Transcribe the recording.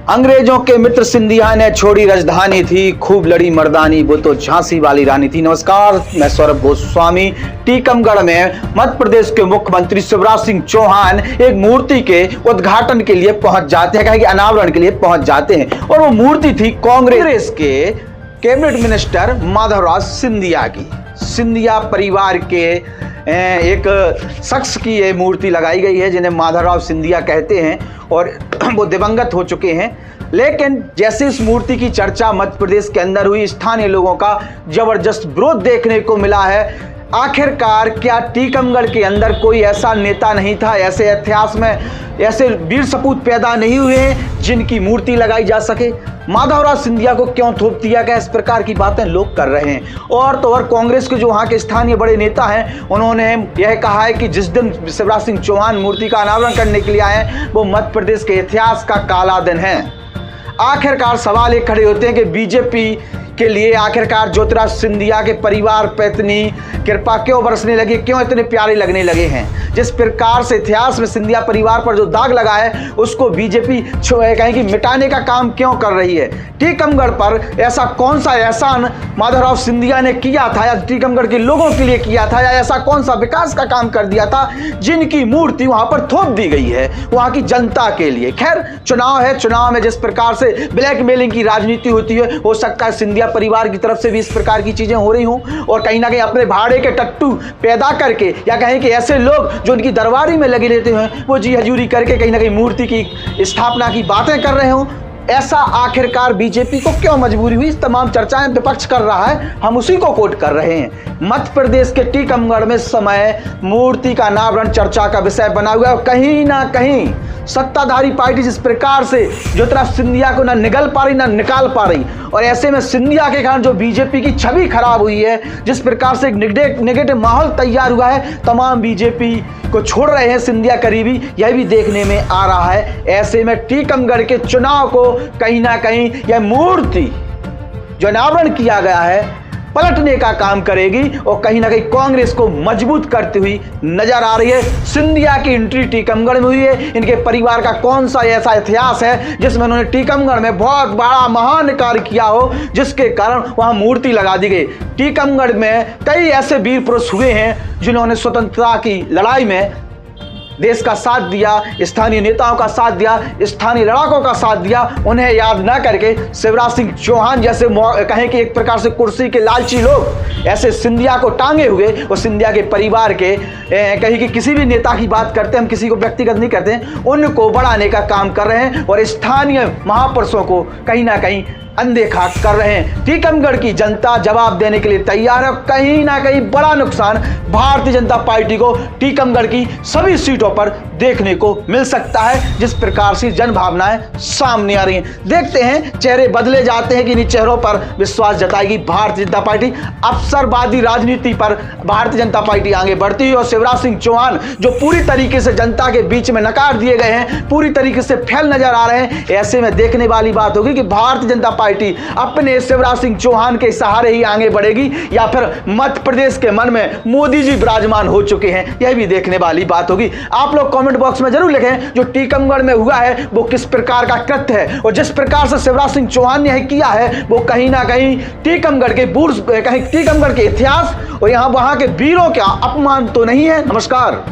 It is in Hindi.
अंग्रेजों के मित्र सिंधिया ने छोड़ी राजधानी थी, खूब लड़ी मर्दानी, वो तो झांसी वाली रानी थी। नमस्कार, मैं सौरभ गोस्वामी। टीकमगढ़ में मध्य प्रदेश के मुख्यमंत्री शिवराज सिंह चौहान एक मूर्ति के उद्घाटन के लिए पहुंच जाते हैं, कि अनावरण के लिए पहुंच जाते हैं, और वो मूर्ति थी कांग्रेस के कैबिनेट मिनिस्टर माधवराव सिंधिया की। सिंधिया परिवार के एक शख्स की ये मूर्ति लगाई गई है, जिन्हें माधवराव सिंधिया कहते हैं, और वो दिवंगत हो चुके हैं। लेकिन जैसे इस मूर्ति की चर्चा मध्य प्रदेश के अंदर हुई, स्थानीय लोगों का जबरदस्त विरोध देखने को मिला है। आखिरकार क्या टीकमगढ़ के अंदर कोई ऐसा नेता नहीं था, ऐसे इतिहास में ऐसे वीर सपूत पैदा नहीं हुए हैं जिनकी मूर्ति लगाई जा सके? माधवराव सिंधिया को क्यों थोप दिया गया? इस प्रकार की बातें लोग कर रहे हैं। और तो और कांग्रेस के जो वहाँ के स्थानीय बड़े नेता हैं, उन्होंने यह कहा है कि जिस दिन शिवराज सिंह चौहान मूर्ति का अनावरण करने के लिए आए हैं, वो मध्य प्रदेश के इतिहास का काला दिन है। आखिरकार सवाल एक खड़े होते हैं कि बीजेपी के लिए आखिरकार ज्योतिराज सिंधिया के परिवार पे इतनी कृपा क्यों बरसने लगी, क्यों इतने प्यारे लगने लगे हैं? जिस प्रकार से इतिहास में सिंधिया परिवार पर जो दाग लगा है, उसको बीजेपी कहें कि मिटाने का काम क्यों कर रही है? टीकमगढ़ पर ऐसा कौन सा एहसान माधवराव सिंधिया ने किया था, या टीकमगढ़ के लोगों के लिए किया था, या ऐसा कौन सा विकास का काम कर दिया था जिनकी मूर्ति वहां पर थोप दी गई है वहां की जनता के लिए? खैर, चुनाव है, चुनाव में जिस प्रकार से ब्लैकमेलिंग की राजनीति होती है, हो सकता है सिंधिया परिवार की तरफ से भी इस प्रकार की चीजें हो रही हों, और कहीं ना कहीं अपने भाड़े के टट्टू पैदा करके, या कहें कि ऐसे लोग जो उनकी दरबारी में लगे रहते हैं, वो जी हजूरी करके कहीं ना कहीं मूर्ति की स्थापना की बातें कर रहे हों। ऐसा आखिरकार बीजेपी को क्यों मजबूरी हुई? इस तमाम चर्चाएं विपक्ष कर रहा है, हम उसी को कोट कर रहे हैं। मध्य प्रदेश के टीकमगढ़ में समय मूर्ति का अनावरण चर्चा का विषय बना हुआ है, और कहीं ना कहीं सत्ताधारी पार्टी जिस प्रकार से ज्योतिराज सिंधिया को ना निगल पा रही ना निकाल पा रही, और ऐसे में सिंधिया के कारण जो बीजेपी की छवि खराब हुई है, जिस प्रकार से एक नेगेटिव माहौल तैयार हुआ है, तमाम बीजेपी को छोड़ रहे हैं सिंधिया करीबी, यह भी देखने में आ रहा है। ऐसे में टीकमगढ़ के चुनाव को कहीं ना कहीं यह मूर्ति जो अनावरण किया गया है पलटने का काम करेगी, और कहीं ना कहीं कांग्रेस को मजबूत करती हुई नजर आ रही है। सिंधिया की एंट्री टीकमगढ़ में हुई है। इनके परिवार का कौन सा ऐसा इतिहास है जिसमें उन्होंने टीकमगढ़ में बहुत बड़ा महान कार्य किया हो, जिसके कारण वहां मूर्ति लगा दी गई? टीकमगढ़ में कई ऐसे वीर पुरुष हुए हैं जिन्होंने स्वतंत्रता की लड़ाई में देश का साथ दिया, स्थानीय नेताओं का साथ दिया, स्थानीय लड़ाकों का साथ दिया। उन्हें याद ना करके शिवराज सिंह चौहान जैसे कहें कि एक प्रकार से कुर्सी के लालची लोग ऐसे सिंधिया को टांगे हुए, और सिंधिया के परिवार के कहीं कि किसी भी नेता की बात करते, हम किसी को व्यक्तिगत नहीं करते, उनको बढ़ाने का काम कर रहे हैं, और स्थानीय महापुरुषों को कहीं ना कहीं अनदेखा कर रहे हैं। टीकमगढ़ की जनता जवाब देने के लिए तैयार है। कहीं ना कहीं बड़ा नुकसान भारतीय जनता पार्टी को टीकमगढ़ की सभी सीटों पर देखने को मिल सकता है, जिस प्रकार से जन भावनाएं सामने आ रही हैं। देखते हैं, चेहरे बदले जाते हैं कि इन चेहरों पर विश्वास जताएगी भारतीय जनता पार्टी। अवसरवादी राजनीति पर भारतीय जनता पार्टी आगे बढ़ती है, और शिवराज सिंह चौहान जो पूरी तरीके से जनता के बीच में नकार दिए गए हैं, पूरी तरीके से फैल नजर आ रहे हैं। ऐसे में देखने वाली बात होगी कि भारतीय जनता पार्टी अपने शिवराज सिंह चौहान के सहारे ही आगे बढ़ेगी, या फिर मध्य प्रदेश के मन में मोदी जी विराजमान हो चुके हैं, यह भी देखने वाली बात होगी। आप लोग कमेंट बॉक्स में जरूर लिखें जो टीकमगढ़ में हुआ है वो किस प्रकार का कृत्य है, और जिस प्रकार से शिवराज सिंह चौहान ने किया है वो कहीं ना कहीं टीकमगढ़ के टीकमगढ़ के इतिहास और वहां के वीरों का अपमान तो नहीं है? नमस्कार।